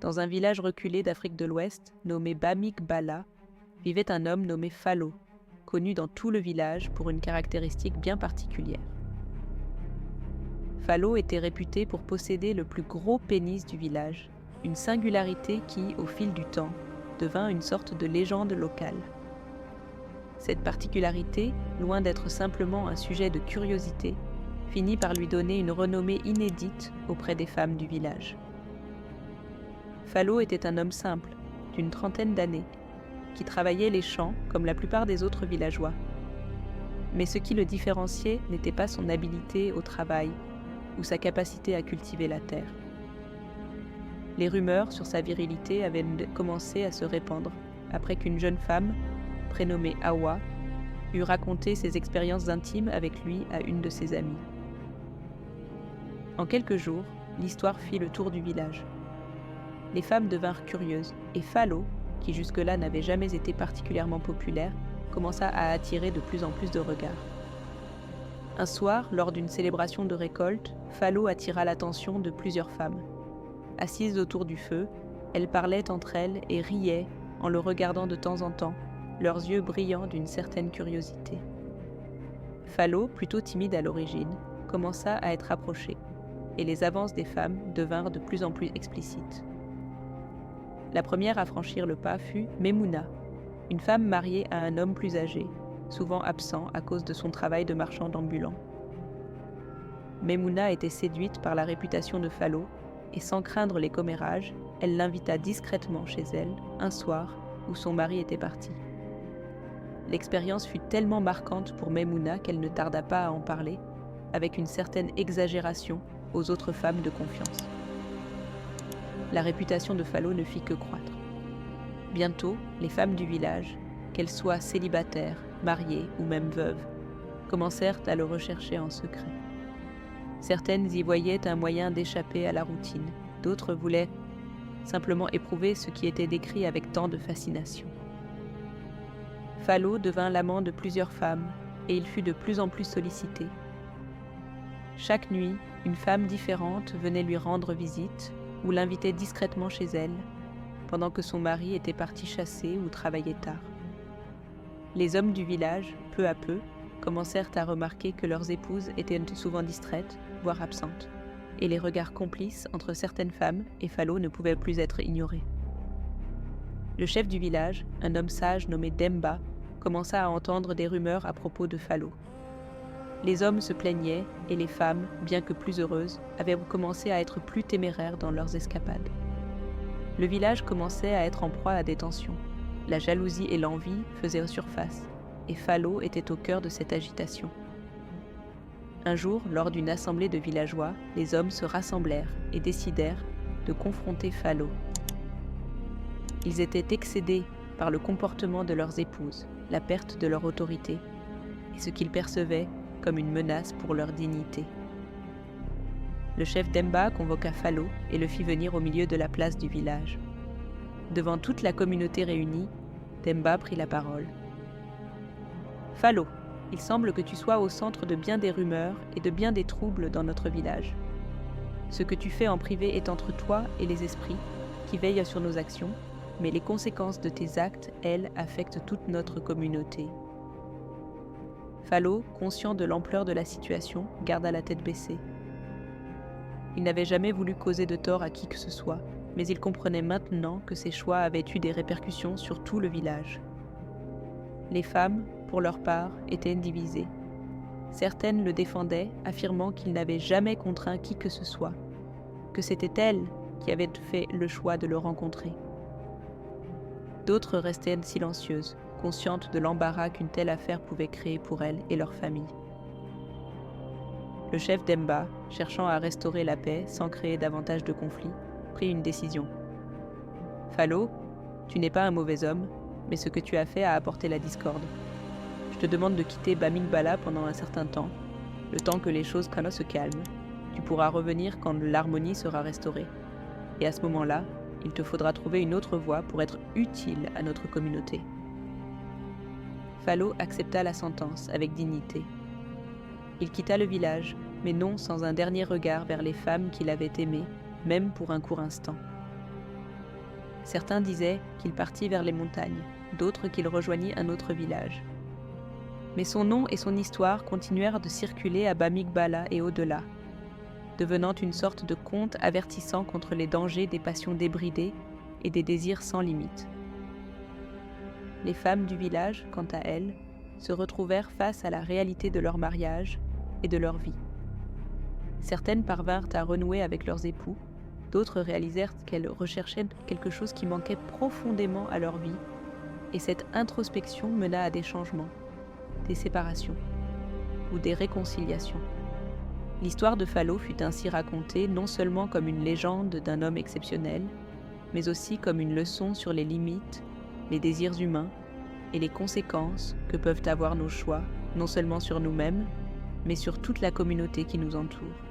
Dans un village reculé d'Afrique de l'Ouest, nommé Bamik Bala, vivait un homme nommé Fallo, connu dans tout le village pour une caractéristique bien particulière. Fallo était réputé pour posséder le plus gros pénis du village, une singularité qui, au fil du temps, devint une sorte de légende locale. Cette particularité, loin d'être simplement un sujet de curiosité, finit par lui donner une renommée inédite auprès des femmes du village. Fallo était un homme simple, d'une trentaine d'années, qui travaillait les champs comme la plupart des autres villageois. Mais ce qui le différenciait n'était pas son habileté au travail ou sa capacité à cultiver la terre. Les rumeurs sur sa virilité avaient commencé à se répandre après qu'une jeune femme, prénommée Hawa, eut raconté ses expériences intimes avec lui à une de ses amies. En quelques jours, l'histoire fit le tour du village. Les femmes devinrent curieuses et Fallo, qui jusque-là n'avait jamais été particulièrement populaire, commença à attirer de plus en plus de regards. Un soir, lors d'une célébration de récolte, Fallo attira l'attention de plusieurs femmes. Assises autour du feu, elles parlaient entre elles et riaient en le regardant de temps en temps, leurs yeux brillant d'une certaine curiosité. Fallo, plutôt timide à l'origine, commença à être approché, et les avances des femmes devinrent de plus en plus explicites. La première à franchir le pas fut Memouna, une femme mariée à un homme plus âgé, souvent absent à cause de son travail de marchande ambulant. Memouna était séduite par la réputation de Fallo, et sans craindre les commérages, elle l'invita discrètement chez elle, un soir où son mari était parti. L'expérience fut tellement marquante pour Memouna qu'elle ne tarda pas à en parler, avec une certaine exagération aux autres femmes de confiance. La réputation de Fallo ne fit que croître. Bientôt, les femmes du village, qu'elles soient célibataires, mariées ou même veuves, commencèrent à le rechercher en secret. Certaines y voyaient un moyen d'échapper à la routine, d'autres voulaient simplement éprouver ce qui était décrit avec tant de fascination. Fallo devint l'amant de plusieurs femmes et il fut de plus en plus sollicité. Chaque nuit, une femme différente venait lui rendre visite ou l'invitait discrètement chez elle, pendant que son mari était parti chasser ou travailler tard. Les hommes du village, peu à peu, commencèrent à remarquer que leurs épouses étaient souvent distraites, voire absentes, et les regards complices entre certaines femmes et Fallo ne pouvaient plus être ignorés. Le chef du village, un homme sage nommé Demba, commença à entendre des rumeurs à propos de Fallo. Les hommes se plaignaient et les femmes, bien que plus heureuses, avaient commencé à être plus téméraires dans leurs escapades. Le village commençait à être en proie à des tensions. La jalousie et l'envie faisaient surface, et Fallo était au cœur de cette agitation. Un jour, lors d'une assemblée de villageois, les hommes se rassemblèrent et décidèrent de confronter Fallo. Ils étaient excédés par le comportement de leurs épouses, la perte de leur autorité, et ce qu'ils percevaient comme une menace pour leur dignité. Le chef Demba convoqua Fallo et le fit venir au milieu de la place du village. Devant toute la communauté réunie, Demba prit la parole. « Fallo, il semble que tu sois au centre de bien des rumeurs et de bien des troubles dans notre village. Ce que tu fais en privé est entre toi et les esprits qui veillent sur nos actions, mais les conséquences de tes actes, elles, affectent toute notre communauté. » Fallo, conscient de l'ampleur de la situation, garda la tête baissée. Il n'avait jamais voulu causer de tort à qui que ce soit, mais il comprenait maintenant que ses choix avaient eu des répercussions sur tout le village. Les femmes, pour leur part, étaient divisées. Certaines le défendaient, affirmant qu'il n'avait jamais contraint qui que ce soit, que c'était elles qui avaient fait le choix de le rencontrer. D'autres restaient silencieuses, conscientes de l'embarras qu'une telle affaire pouvait créer pour elles et leur famille. Le chef Demba, cherchant à restaurer la paix sans créer davantage de conflits, prit une décision. « Fallo, tu n'es pas un mauvais homme, mais ce que tu as fait a apporté la discorde. Je te demande de quitter Bamik Bala pendant un certain temps, le temps que les choses se calment. Tu pourras revenir quand l'harmonie sera restaurée. Et à ce moment-là, il te faudra trouver une autre voie pour être utile à notre communauté. » Fallo accepta la sentence avec dignité. Il quitta le village, mais non sans un dernier regard vers les femmes qu'il avait aimées, même pour un court instant. Certains disaient qu'il partit vers les montagnes, d'autres qu'il rejoignit un autre village. Mais son nom et son histoire continuèrent de circuler à Bamigdala et au-delà, devenant une sorte de conte avertissant contre les dangers des passions débridées et des désirs sans limite. Les femmes du village, quant à elles, se retrouvèrent face à la réalité de leur mariage et de leur vie. Certaines parvinrent à renouer avec leurs époux, d'autres réalisèrent qu'elles recherchaient quelque chose qui manquait profondément à leur vie, et cette introspection mena à des changements, des séparations ou des réconciliations. L'histoire de Phalo fut ainsi racontée non seulement comme une légende d'un homme exceptionnel, mais aussi comme une leçon sur les limites, les désirs humains et les conséquences que peuvent avoir nos choix, non seulement sur nous-mêmes, mais sur toute la communauté qui nous entoure.